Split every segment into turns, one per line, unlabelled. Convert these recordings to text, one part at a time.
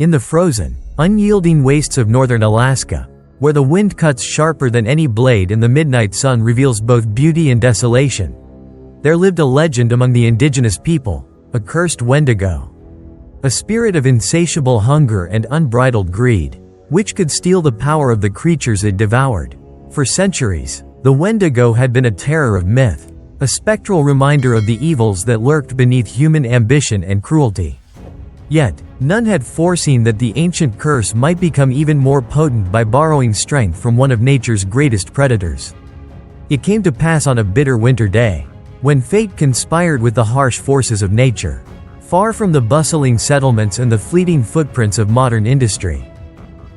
In the frozen, unyielding wastes of northern Alaska, where the wind cuts sharper than any blade and the midnight sun reveals both beauty and desolation, there lived a legend among the indigenous people, a cursed Wendigo. A spirit of insatiable hunger and unbridled greed, which could steal the power of the creatures it devoured. For centuries, the Wendigo had been a terror of myth, a spectral reminder of the evils that lurked beneath human ambition and cruelty. Yet, none had foreseen that the ancient curse might become even more potent by borrowing strength from one of nature's greatest predators. It came to pass on a bitter winter day, when fate conspired with the harsh forces of nature. Far from the bustling settlements and the fleeting footprints of modern industry,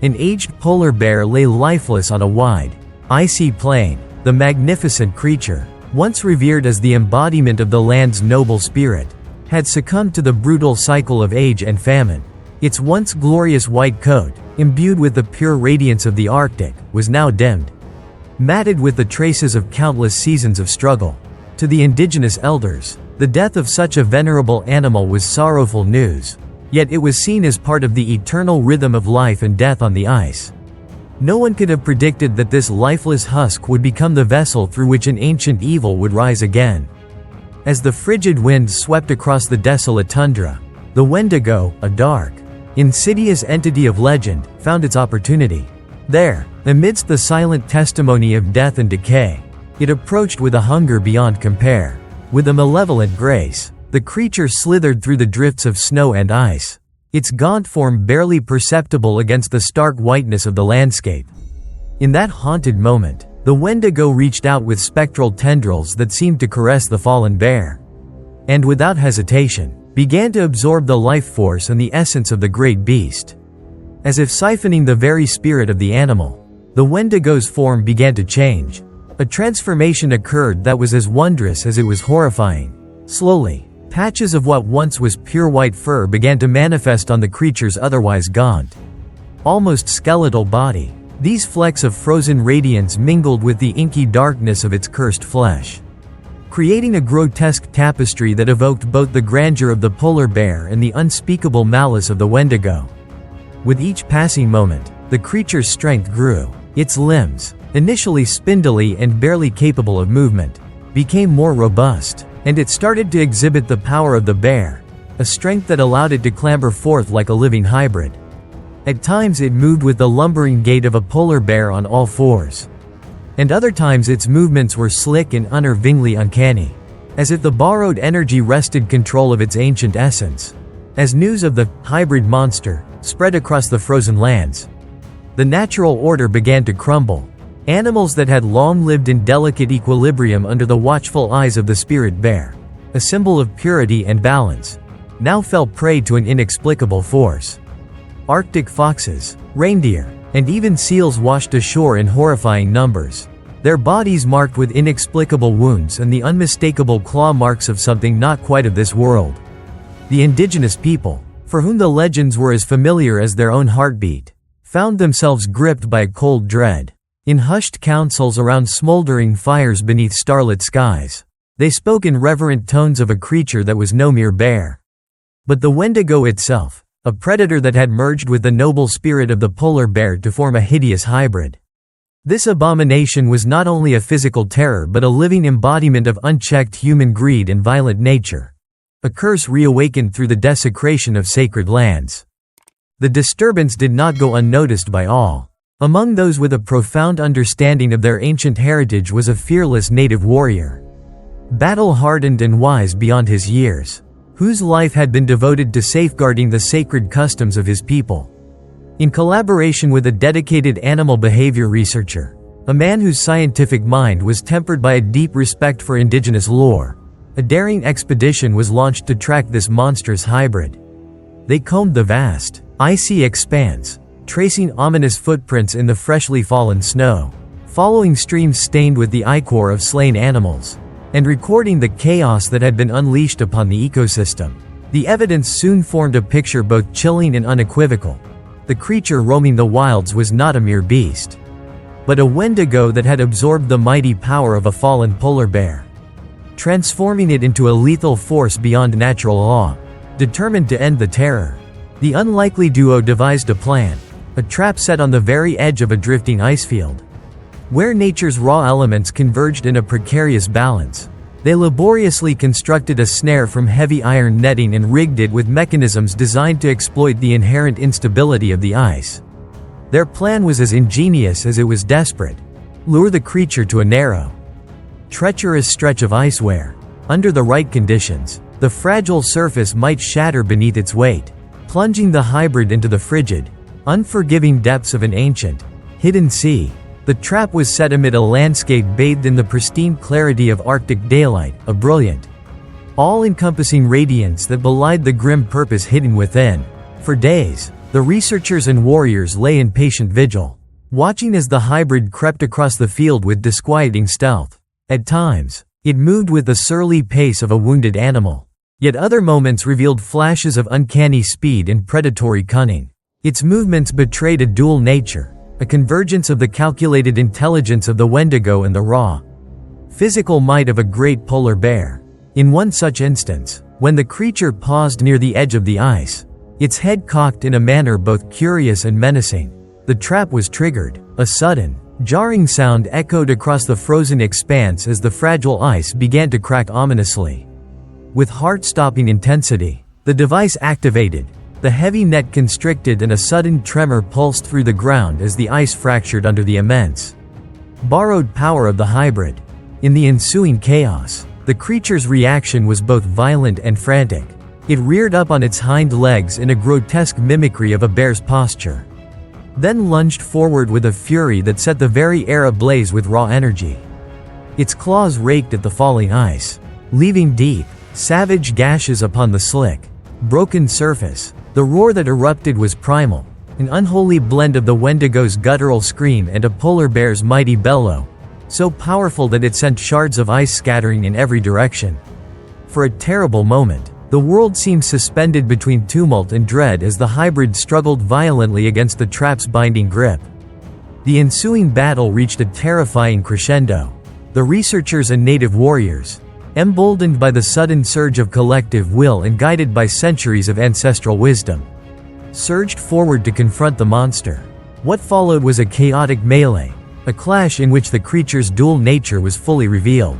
an aged polar bear lay lifeless on a wide, icy plain. The magnificent creature, once revered as the embodiment of the land's noble spirit, had succumbed to the brutal cycle of age and famine. Its once glorious white coat, imbued with the pure radiance of the Arctic, was now dimmed, matted with the traces of countless seasons of struggle. To the indigenous elders, the death of such a venerable animal was sorrowful news, yet it was seen as part of the eternal rhythm of life and death on the ice. No one could have predicted that this lifeless husk would become the vessel through which an ancient evil would rise again. As the frigid wind swept across the desolate tundra, the Wendigo, a dark, insidious entity of legend, found its opportunity. There, amidst the silent testimony of death and decay, it approached with a hunger beyond compare. With a malevolent grace, the creature slithered through the drifts of snow and ice, its gaunt form barely perceptible against the stark whiteness of the landscape. In that haunted moment, the Wendigo reached out with spectral tendrils that seemed to caress the fallen bear, and without hesitation, began to absorb the life force and the essence of the great beast. As if siphoning the very spirit of the animal, the Wendigo's form began to change. A transformation occurred that was as wondrous as it was horrifying. Slowly, patches of what once was pure white fur began to manifest on the creature's otherwise gaunt, almost skeletal body. These flecks of frozen radiance mingled with the inky darkness of its cursed flesh, creating a grotesque tapestry that evoked both the grandeur of the polar bear and the unspeakable malice of the Wendigo. With each passing moment, the creature's strength grew. Its limbs, initially spindly and barely capable of movement, became more robust, and it started to exhibit the power of the bear, a strength that allowed it to clamber forth like a living hybrid. At times it moved with the lumbering gait of a polar bear on all fours, and other times its movements were slick and unnervingly uncanny, as if the borrowed energy wrested control of its ancient essence. As news of the hybrid monster spread across the frozen lands, the natural order began to crumble. Animals that had long lived in delicate equilibrium under the watchful eyes of the spirit bear, a symbol of purity and balance, now fell prey to an inexplicable force. Arctic foxes, reindeer, and even seals washed ashore in horrifying numbers, their bodies marked with inexplicable wounds and the unmistakable claw marks of something not quite of this world. The indigenous people, for whom the legends were as familiar as their own heartbeat, found themselves gripped by a cold dread. In hushed councils around smoldering fires beneath starlit skies, they spoke in reverent tones of a creature that was no mere bear, but the Wendigo itself, a predator that had merged with the noble spirit of the polar bear to form a hideous hybrid. This abomination was not only a physical terror but a living embodiment of unchecked human greed and violent nature, a curse reawakened through the desecration of sacred lands. The disturbance did not go unnoticed by all. Among those with a profound understanding of their ancient heritage was a fearless native warrior, battle-hardened and wise beyond his years, whose life had been devoted to safeguarding the sacred customs of his people. In collaboration with a dedicated animal behavior researcher, a man whose scientific mind was tempered by a deep respect for indigenous lore, a daring expedition was launched to track this monstrous hybrid. They combed the vast, icy expanse, tracing ominous footprints in the freshly fallen snow, following streams stained with the ichor of slain animals, and recording the chaos that had been unleashed upon the ecosystem. The evidence soon formed a picture both chilling and unequivocal. The creature roaming the wilds was not a mere beast, but a Wendigo that had absorbed the mighty power of a fallen polar bear, transforming it into a lethal force beyond natural law. Determined to end the terror, The unlikely duo devised a plan, a trap set on the very edge of a drifting ice field. Where nature's raw elements converged in a precarious balance, they laboriously constructed a snare from heavy iron netting and rigged it with mechanisms designed to exploit the inherent instability of the ice. Their plan was as ingenious as it was desperate: lure the creature to a narrow, treacherous stretch of ice where, under the right conditions, the fragile surface might shatter beneath its weight, plunging the hybrid into the frigid, unforgiving depths of an ancient, hidden sea. The trap was set amid a landscape bathed in the pristine clarity of Arctic daylight, a brilliant, all-encompassing radiance that belied the grim purpose hidden within. For days, the researchers and warriors lay in patient vigil, watching as the hybrid crept across the field with disquieting stealth. At times, it moved with the surly pace of a wounded animal. Yet other moments revealed flashes of uncanny speed and predatory cunning. Its movements betrayed a dual nature, a convergence of the calculated intelligence of the Wendigo and the raw, physical might of a great polar bear. In one such instance, when the creature paused near the edge of the ice, its head cocked in a manner both curious and menacing, the trap was triggered. A sudden, jarring sound echoed across the frozen expanse as the fragile ice began to crack ominously. With heart-stopping intensity, the device activated. The heavy net constricted and a sudden tremor pulsed through the ground as the ice fractured under the immense, borrowed power of the hybrid. In the ensuing chaos, the creature's reaction was both violent and frantic. It reared up on its hind legs in a grotesque mimicry of a bear's posture, then lunged forward with a fury that set the very air ablaze with raw energy. Its claws raked at the falling ice, leaving deep, savage gashes upon the slick, broken surface. The roar that erupted was primal, an unholy blend of the Wendigo's guttural scream and a polar bear's mighty bellow, so powerful that it sent shards of ice scattering in every direction. For a terrible moment, the world seemed suspended between tumult and dread as the hybrid struggled violently against the trap's binding grip. The ensuing battle reached a terrifying crescendo. The researchers and native warriors, emboldened by the sudden surge of collective will and guided by centuries of ancestral wisdom, surged forward to confront the monster. What followed was a chaotic melee, a clash in which the creature's dual nature was fully revealed.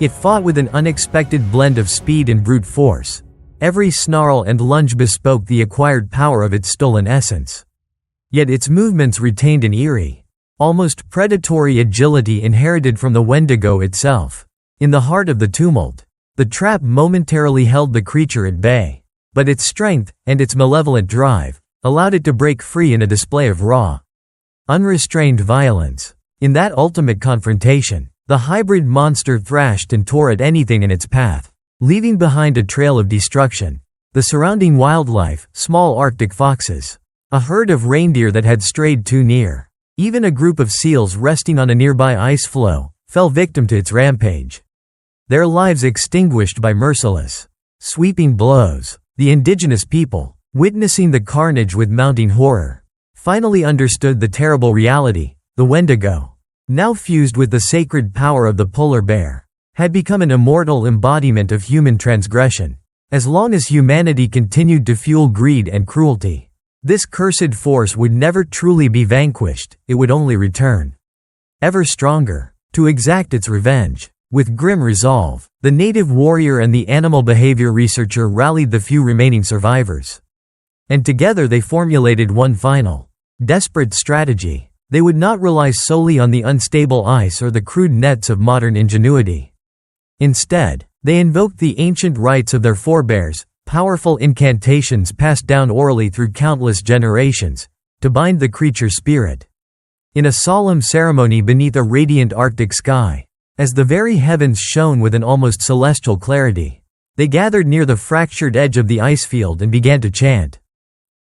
It fought with an unexpected blend of speed and brute force. Every snarl and lunge bespoke the acquired power of its stolen essence. Yet its movements retained an eerie, almost predatory agility inherited from the Wendigo itself. In the heart of the tumult, the trap momentarily held the creature at bay, but its strength, and its malevolent drive, allowed it to break free in a display of raw, unrestrained violence. In that ultimate confrontation, the hybrid monster thrashed and tore at anything in its path, leaving behind a trail of destruction. The surrounding wildlife, small Arctic foxes, a herd of reindeer that had strayed too near, even a group of seals resting on a nearby ice floe, fell victim to its rampage. Their lives extinguished by merciless, sweeping blows. The indigenous people, witnessing the carnage with mounting horror, finally understood the terrible reality. The Wendigo, now fused with the sacred power of the polar bear, had become an immortal embodiment of human transgression. As long as humanity continued to fuel greed and cruelty, this cursed force would never truly be vanquished. It would only return, ever stronger, to exact its revenge. With grim resolve, the native warrior and the animal behavior researcher rallied the few remaining survivors. And together they formulated one final, desperate strategy. They would not rely solely on the unstable ice or the crude nets of modern ingenuity. Instead, they invoked the ancient rites of their forebears, powerful incantations passed down orally through countless generations, to bind the creature's spirit. In a solemn ceremony beneath a radiant Arctic sky, as the very heavens shone with an almost celestial clarity, they gathered near the fractured edge of the ice field and began to chant.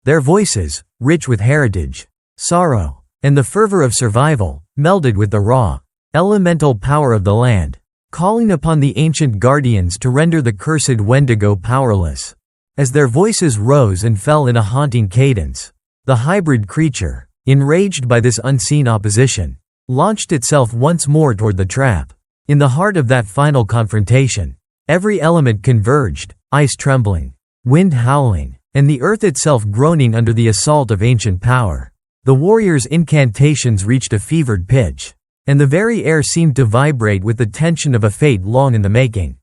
Their voices, rich with heritage, sorrow, and the fervor of survival, melded with the raw, elemental power of the land, calling upon the ancient guardians to render the cursed Wendigo powerless. As their voices rose and fell in a haunting cadence, the hybrid creature, enraged by this unseen opposition, launched itself once more toward the trap. In the heart of that final confrontation, every element converged: ice trembling, wind howling, and the earth itself groaning under the assault of ancient power. The warriors' incantations reached a fevered pitch, and the very air seemed to vibrate with the tension of a fate long in the making.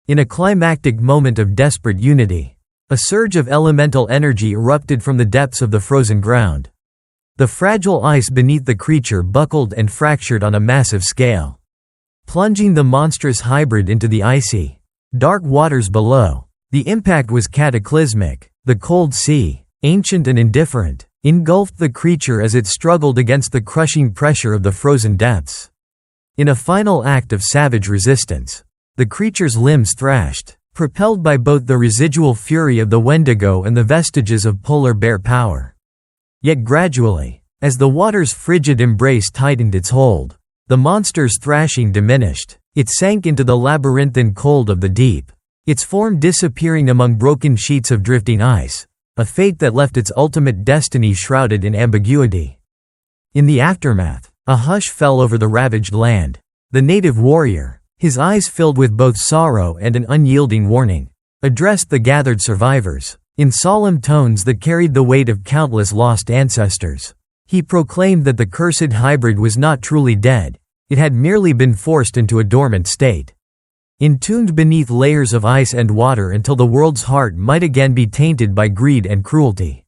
In a climactic moment of desperate unity, a surge of elemental energy erupted from the depths of the frozen ground. The fragile ice beneath the creature buckled and fractured on a massive scale, plunging the monstrous hybrid into the icy, dark waters below. The impact was cataclysmic. The cold sea, ancient and indifferent, engulfed the creature as it struggled against the crushing pressure of the frozen depths. In a final act of savage resistance, the creature's limbs thrashed, propelled by both the residual fury of the Wendigo and the vestiges of polar bear power. Yet gradually, as the water's frigid embrace tightened its hold, the monster's thrashing diminished. It sank into the labyrinthine cold of the deep, its form disappearing among broken sheets of drifting ice, a fate that left its ultimate destiny shrouded in ambiguity. In the aftermath, a hush fell over the ravaged land. The native warrior, his eyes filled with both sorrow and an unyielding warning, addressed the gathered survivors, in solemn tones that carried the weight of countless lost ancestors. He proclaimed that the cursed hybrid was not truly dead, it had merely been forced into a dormant state, entombed beneath layers of ice and water until the world's heart might again be tainted by greed and cruelty.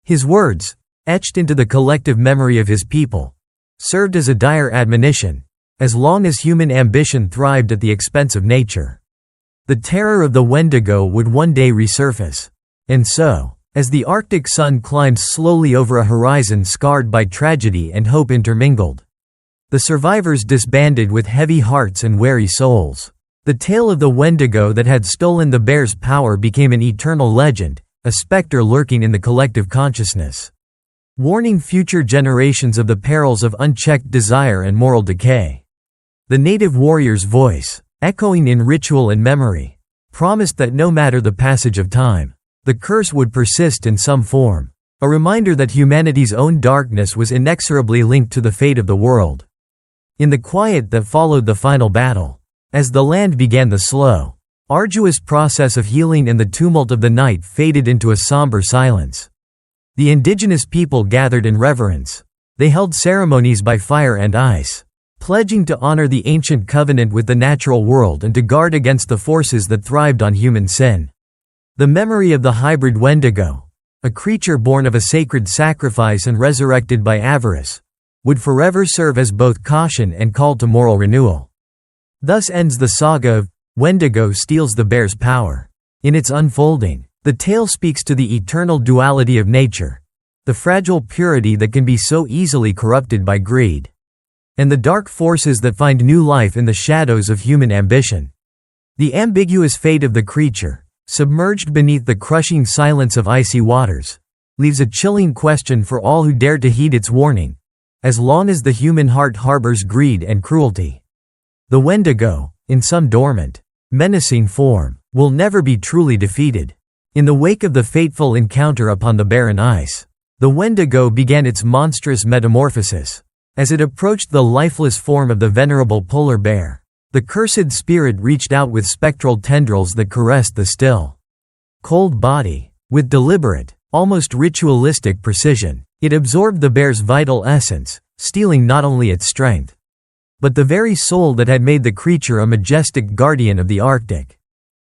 His words, etched into the collective memory of his people, served as a dire admonition. As long as human ambition thrived at the expense of nature, the terror of the Wendigo would one day resurface. And so, as the Arctic sun climbed slowly over a horizon scarred by tragedy and hope intermingled, the survivors disbanded with heavy hearts and weary souls. The tale of the Wendigo that had stolen the bear's power became an eternal legend, a specter lurking in the collective consciousness, warning future generations of the perils of unchecked desire and moral decay. The native warrior's voice, echoing in ritual and memory, promised that no matter the passage of time, the curse would persist in some form, a reminder that humanity's own darkness was inexorably linked to the fate of the world. In the quiet that followed the final battle, as the land began the slow, arduous process of healing and the tumult of the night faded into a somber silence, the indigenous people gathered in reverence. They held ceremonies by fire and ice, pledging to honor the ancient covenant with the natural world and to guard against the forces that thrived on human sin. The memory of the hybrid Wendigo, a creature born of a sacred sacrifice and resurrected by avarice, would forever serve as both caution and call to moral renewal. Thus ends the saga of Wendigo Steals the Bear's Power. In its unfolding, the tale speaks to the eternal duality of nature, the fragile purity that can be so easily corrupted by greed, and the dark forces that find new life in the shadows of human ambition. The ambiguous fate of the creature, submerged beneath the crushing silence of icy waters, leaves a chilling question for all who dare to heed its warning. As long as the human heart harbors greed and cruelty, the Wendigo, in some dormant, menacing form, will never be truly defeated. In the wake of the fateful encounter upon the barren ice, the Wendigo began its monstrous metamorphosis. As it approached the lifeless form of the venerable polar bear, the cursed spirit reached out with spectral tendrils that caressed the still, cold body. With deliberate, almost ritualistic precision, it absorbed the bear's vital essence, stealing not only its strength, but the very soul that had made the creature a majestic guardian of the Arctic.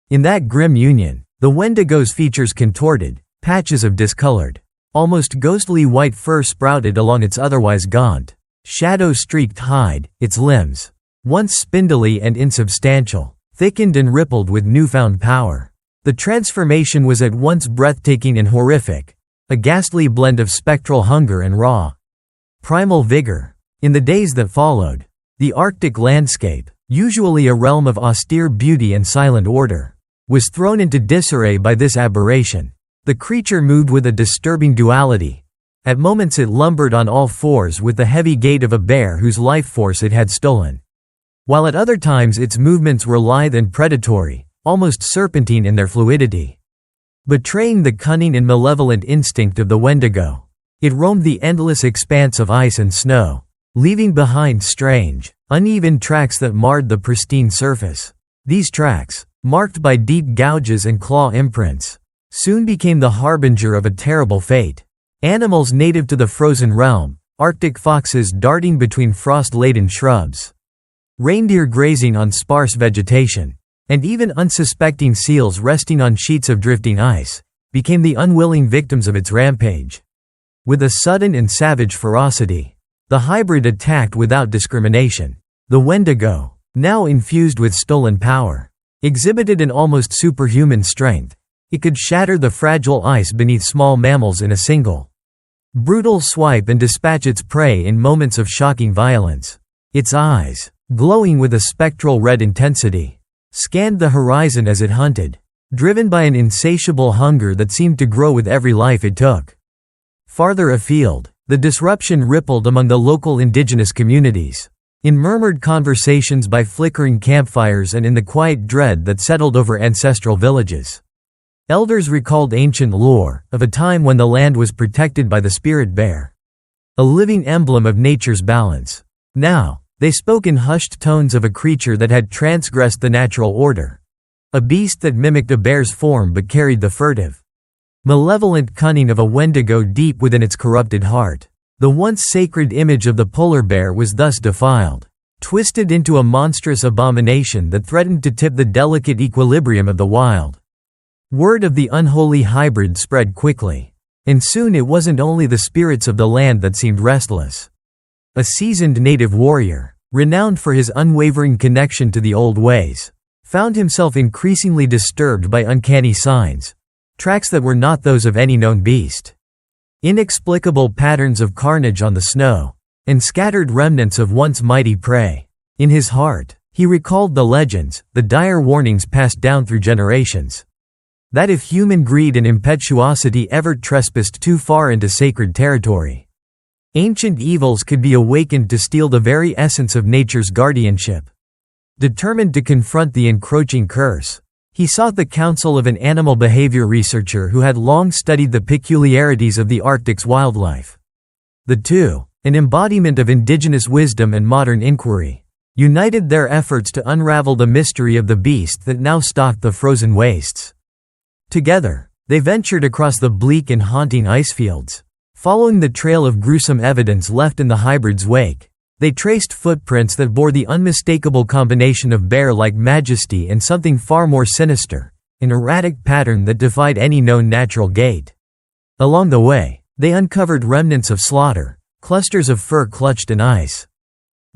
In that grim union, the Wendigo's features contorted, patches of discolored, almost ghostly white fur sprouted along its otherwise gaunt, shadow-streaked hide. Its limbs, once spindly and insubstantial, thickened and rippled with newfound power. The transformation was at once breathtaking and horrific, a ghastly blend of spectral hunger and raw, primal vigor. In the days that followed, the Arctic landscape, usually a realm of austere beauty and silent order, was thrown into disarray by this aberration. The creature moved with a disturbing duality. At moments it lumbered on all fours with the heavy gait of a bear whose life force it had stolen, while at other times its movements were lithe and predatory, almost serpentine in their fluidity. Betraying the cunning and malevolent instinct of the Wendigo, it roamed the endless expanse of ice and snow, leaving behind strange, uneven tracks that marred the pristine surface. These tracks, marked by deep gouges and claw imprints, soon became the harbinger of a terrible fate. Animals native to the frozen realm, Arctic foxes darting between frost-laden shrubs, reindeer grazing on sparse vegetation, and even unsuspecting seals resting on sheets of drifting ice, became the unwilling victims of its rampage. With a sudden and savage ferocity, the hybrid attacked without discrimination. The Wendigo, now infused with stolen power, exhibited an almost superhuman strength. It could shatter the fragile ice beneath small mammals in a single brutal swipe and dispatch its prey in moments of shocking violence. Its eyes, glowing with a spectral red intensity, scanned the horizon as it hunted, driven by an insatiable hunger that seemed to grow with every life it took. Farther afield, the disruption rippled among the local indigenous communities, in murmured conversations by flickering campfires and in the quiet dread that settled over ancestral villages. Elders recalled ancient lore of a time when the land was protected by the spirit bear, a living emblem of nature's balance. Now, they spoke in hushed tones of a creature that had transgressed the natural order, a beast that mimicked a bear's form but carried the furtive, malevolent cunning of a Wendigo deep within its corrupted heart. The once sacred image of the polar bear was thus defiled, twisted into a monstrous abomination that threatened to tip the delicate equilibrium of the wild. Word of the unholy hybrid spread quickly, and soon it wasn't only the spirits of the land that seemed restless. A seasoned native warrior, renowned for his unwavering connection to the old ways, found himself increasingly disturbed by uncanny signs, tracks that were not those of any known beast. Inexplicable patterns of carnage on the snow, and scattered remnants of once mighty prey. In his heart, he recalled the legends, the dire warnings passed down through generations, that if human greed and impetuosity ever trespassed too far into sacred territory, ancient evils could be awakened to steal the very essence of nature's guardianship. Determined to confront the encroaching curse, he sought the counsel of an animal behavior researcher who had long studied the peculiarities of the Arctic's wildlife. The two, an embodiment of indigenous wisdom and modern inquiry, united their efforts to unravel the mystery of the beast that now stalked the frozen wastes. Together, they ventured across the bleak and haunting icefields. Following the trail of gruesome evidence left in the hybrid's wake, they traced footprints that bore the unmistakable combination of bear-like majesty and something far more sinister, an erratic pattern that defied any known natural gait. Along the way, they uncovered remnants of slaughter, clusters of fur clutched in ice,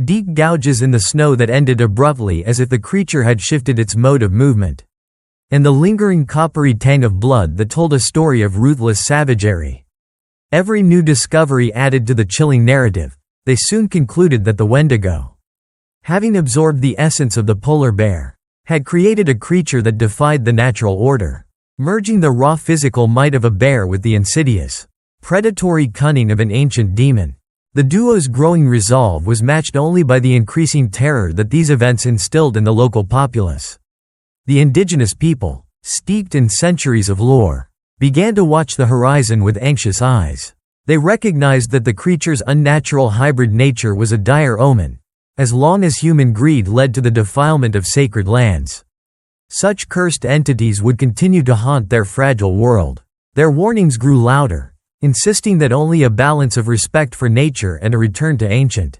deep gouges in the snow that ended abruptly as if the creature had shifted its mode of movement, and the lingering coppery tang of blood that told a story of ruthless savagery. Every new discovery added to the chilling narrative. They soon concluded that the Wendigo, having absorbed the essence of the polar bear, had created a creature that defied the natural order, merging the raw physical might of a bear with the insidious, predatory cunning of an ancient demon. The duo's growing resolve was matched only by the increasing terror that these events instilled in the local populace. The indigenous people, steeped in centuries of lore, began to watch the horizon with anxious eyes. They recognized that the creature's unnatural hybrid nature was a dire omen, as long as human greed led to the defilement of sacred lands. Such cursed entities would continue to haunt their fragile world. Their warnings grew louder, insisting that only a balance of respect for nature and a return to ancient,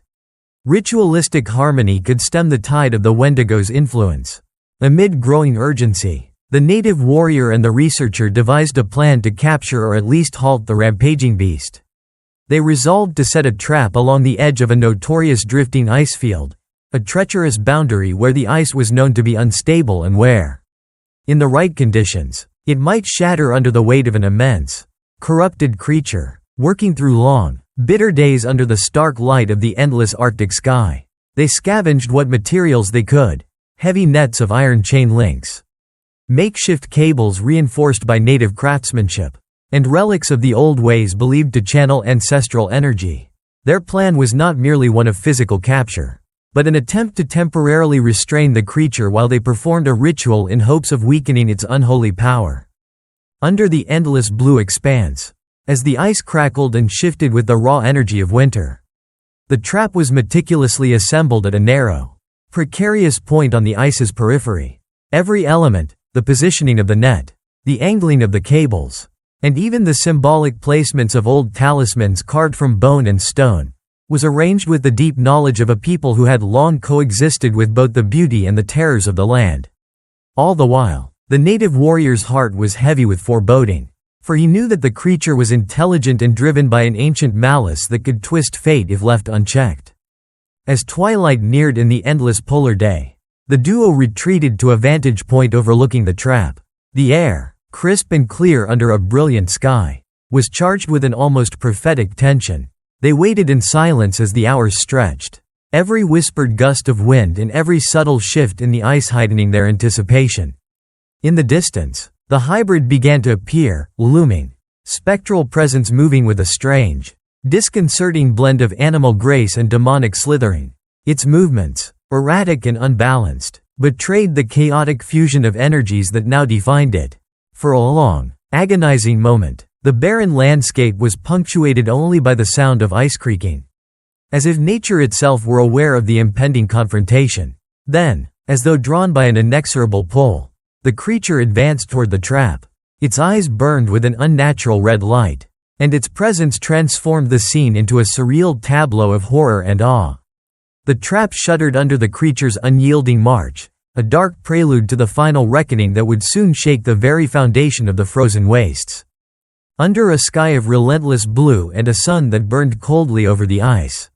ritualistic harmony could stem the tide of the Wendigo's influence. Amid growing urgency, the native warrior and the researcher devised a plan to capture or at least halt the rampaging beast. They resolved to set a trap along the edge of a notorious drifting icefield, a treacherous boundary where the ice was known to be unstable and where, in the right conditions, it might shatter under the weight of an immense, corrupted creature. Working through long, bitter days under the stark light of the endless Arctic sky, they scavenged what materials they could: heavy nets of iron chain links, makeshift cables reinforced by native craftsmanship, and relics of the old ways believed to channel ancestral energy. Their plan was not merely one of physical capture, but an attempt to temporarily restrain the creature while they performed a ritual in hopes of weakening its unholy power. Under the endless blue expanse, as the ice crackled and shifted with the raw energy of winter, the trap was meticulously assembled at a narrow, precarious point on the ice's periphery. Every element, the positioning of the net, the angling of the cables, and even the symbolic placements of old talismans carved from bone and stone, was arranged with the deep knowledge of a people who had long coexisted with both the beauty and the terrors of the land. All the while, the native warrior's heart was heavy with foreboding, for he knew that the creature was intelligent and driven by an ancient malice that could twist fate if left unchecked. As twilight neared in the endless polar day, the duo retreated to a vantage point overlooking the trap. The air, crisp and clear under a brilliant sky, was charged with an almost prophetic tension. They waited in silence as the hours stretched, every whispered gust of wind and every subtle shift in the ice heightening their anticipation. In the distance, the hybrid began to appear, looming, spectral presence moving with a strange, disconcerting blend of animal grace and demonic slithering. Its movements, erratic and unbalanced, betrayed the chaotic fusion of energies that now defined it. For a long, agonizing moment, the barren landscape was punctuated only by the sound of ice creaking, as if nature itself were aware of the impending confrontation. Then, as though drawn by an inexorable pull, the creature advanced toward the trap. Its eyes burned with an unnatural red light, and its presence transformed the scene into a surreal tableau of horror and awe. The trap shuddered under the creature's unyielding march, a dark prelude to the final reckoning that would soon shake the very foundation of the frozen wastes. Under a sky of relentless blue and a sun that burned coldly over the ice,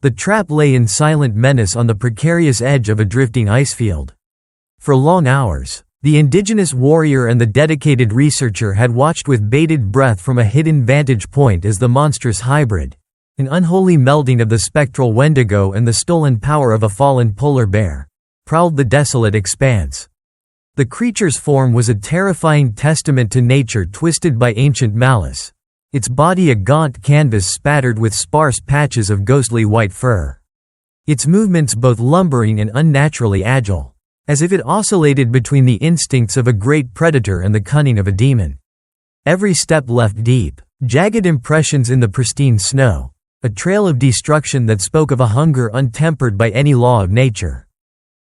the trap lay in silent menace on the precarious edge of a drifting ice field. For long hours, the indigenous warrior and the dedicated researcher had watched with bated breath from a hidden vantage point as the monstrous hybrid, an unholy melding of the spectral Wendigo and the stolen power of a fallen polar bear, prowled the desolate expanse. The creature's form was a terrifying testament to nature twisted by ancient malice, its body a gaunt canvas spattered with sparse patches of ghostly white fur. Its movements both lumbering and unnaturally agile, as if it oscillated between the instincts of a great predator and the cunning of a demon. Every step left deep, jagged impressions in the pristine snow, a trail of destruction that spoke of a hunger untempered by any law of nature.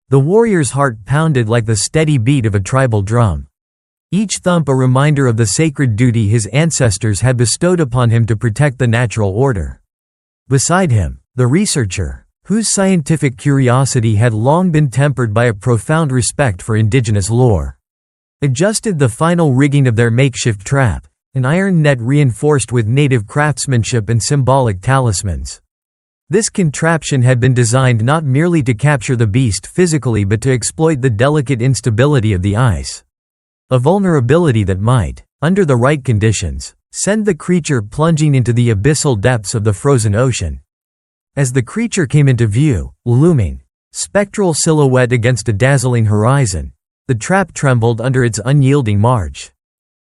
The warrior's heart pounded like the steady beat of a tribal drum, each thump a reminder of the sacred duty his ancestors had bestowed upon him to protect the natural order. Beside him, the researcher, whose scientific curiosity had long been tempered by a profound respect for indigenous lore, adjusted the final rigging of their makeshift trap, an iron net reinforced with native craftsmanship and symbolic talismans. This contraption had been designed not merely to capture the beast physically but to exploit the delicate instability of the ice, a vulnerability that might, under the right conditions, send the creature plunging into the abyssal depths of the frozen ocean. As the creature came into view, looming, spectral silhouette against a dazzling horizon, the trap trembled under its unyielding march.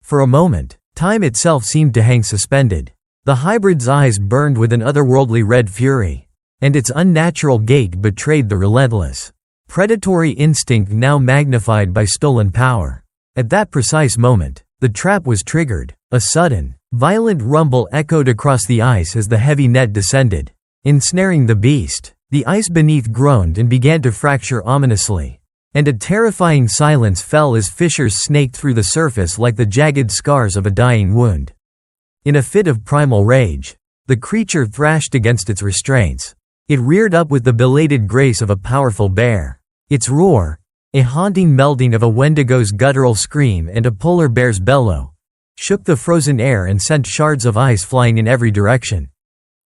For a moment, time itself seemed to hang suspended. The hybrid's eyes burned with an otherworldly red fury, and its unnatural gait betrayed the relentless, predatory instinct now magnified by stolen power. At that precise moment, the trap was triggered. A sudden, violent rumble echoed across the ice as the heavy net descended, ensnaring the beast. The ice beneath groaned and began to fracture ominously, and a terrifying silence fell as fissures snaked through the surface like the jagged scars of a dying wound. In a fit of primal rage, the creature thrashed against its restraints. It reared up with the belated grace of a powerful bear. Its roar, a haunting melding of a Wendigo's guttural scream and a polar bear's bellow, shook the frozen air and sent shards of ice flying in every direction.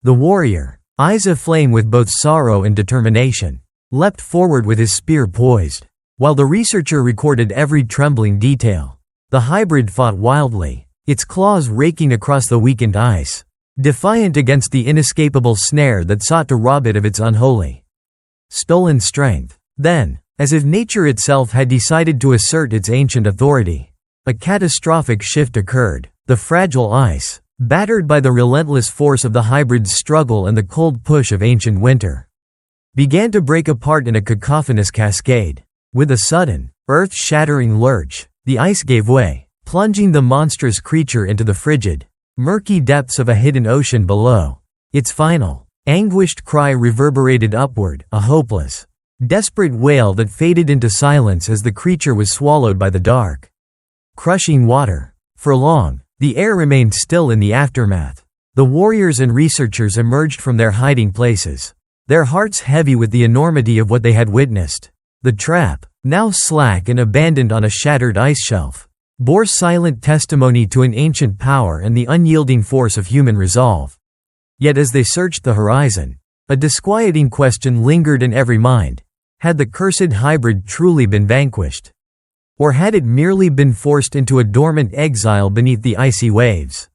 The warrior, eyes aflame with both sorrow and determination, leapt forward with his spear poised, while the researcher recorded every trembling detail. The hybrid fought wildly, its claws raking across the weakened ice, defiant against the inescapable snare that sought to rob it of its unholy, stolen strength. Then, as if nature itself had decided to assert its ancient authority, a catastrophic shift occurred. The fragile ice, battered by the relentless force of the hybrid's struggle and the cold push of ancient winter, began to break apart in a cacophonous cascade. With a sudden, earth-shattering lurch, the ice gave way, plunging the monstrous creature into the frigid, murky depths of a hidden ocean below. Its final, anguished cry reverberated upward, a hopeless, desperate wail that faded into silence as the creature was swallowed by the dark. crushing water. For long, the air remained still in the aftermath. The warriors and researchers emerged from their hiding places, their hearts heavy with the enormity of what they had witnessed. The trap, now slack and abandoned on a shattered ice shelf, bore silent testimony to an ancient power and the unyielding force of human resolve. Yet as they searched the horizon, a disquieting question lingered in every mind. Had the cursed hybrid truly been vanquished? Or had it merely been forced into a dormant exile beneath the icy waves,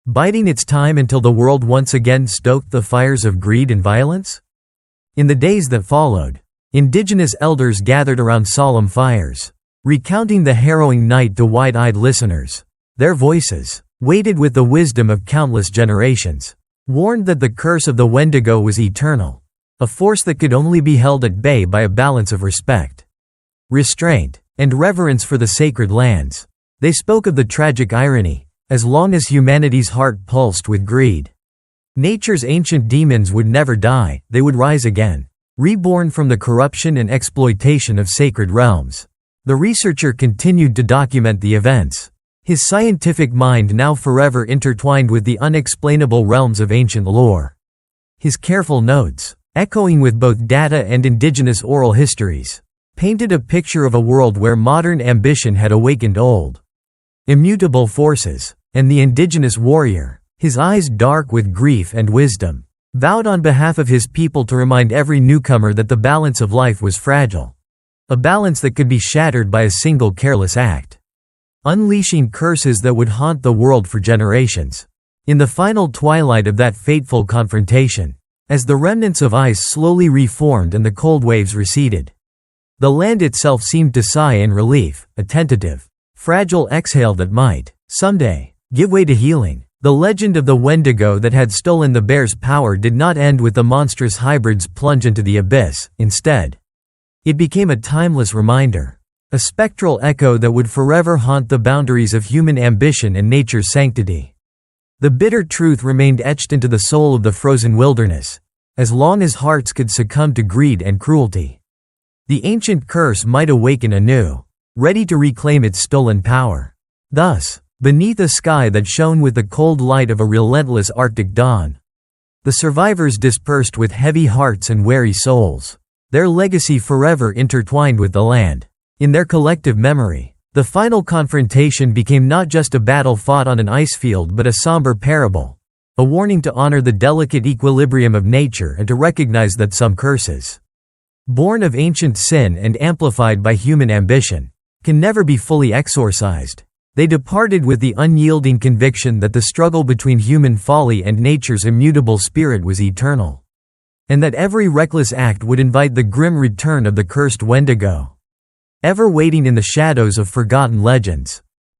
biding its time until the world once again stoked the fires of greed and violence? In the days that followed, indigenous elders gathered around solemn fires, recounting the harrowing night to wide-eyed listeners. Their voices, weighted with the wisdom of countless generations, warned that the curse of the Wendigo was eternal, a force that could only be held at bay by a balance of respect, restraint, and reverence for the sacred lands. They spoke of the tragic irony: as long as humanity's heart pulsed with greed, nature's ancient demons would never die, they would rise again, reborn from the corruption and exploitation of sacred realms. The researcher continued to document the events, his scientific mind now forever intertwined with the unexplainable realms of ancient lore. His careful notes, echoing with both data and indigenous oral histories, painted a picture of a world where modern ambition had awakened old, immutable forces, and the indigenous warrior, his eyes dark with grief and wisdom, vowed on behalf of his people to remind every newcomer that the balance of life was fragile. A balance that could be shattered by a single careless act, unleashing curses that would haunt the world for generations. In the final twilight of that fateful confrontation, as the remnants of ice slowly reformed and the cold waves receded, the land itself seemed to sigh in relief, a tentative, fragile exhale that might, someday, give way to healing. The legend of the Wendigo that had stolen the bear's power did not end with the monstrous hybrid's plunge into the abyss. Instead, it became a timeless reminder, a spectral echo that would forever haunt the boundaries of human ambition and nature's sanctity. The bitter truth remained etched into the soul of the frozen wilderness. As long as hearts could succumb to greed and cruelty, the ancient curse might awaken anew, ready to reclaim its stolen power. Thus, beneath a sky that shone with the cold light of a relentless Arctic dawn, the survivors dispersed with heavy hearts and weary souls, their legacy forever intertwined with the land. In their collective memory, the final confrontation became not just a battle fought on an ice field but a somber parable, a warning to honor the delicate equilibrium of nature and to recognize that some curses, born of ancient sin and amplified by human ambition, can never be fully exorcised. They departed with the unyielding conviction that the struggle between human folly and nature's immutable spirit was eternal, and that every reckless act would invite the grim return of the cursed Wendigo, ever waiting in the shadows of forgotten legends.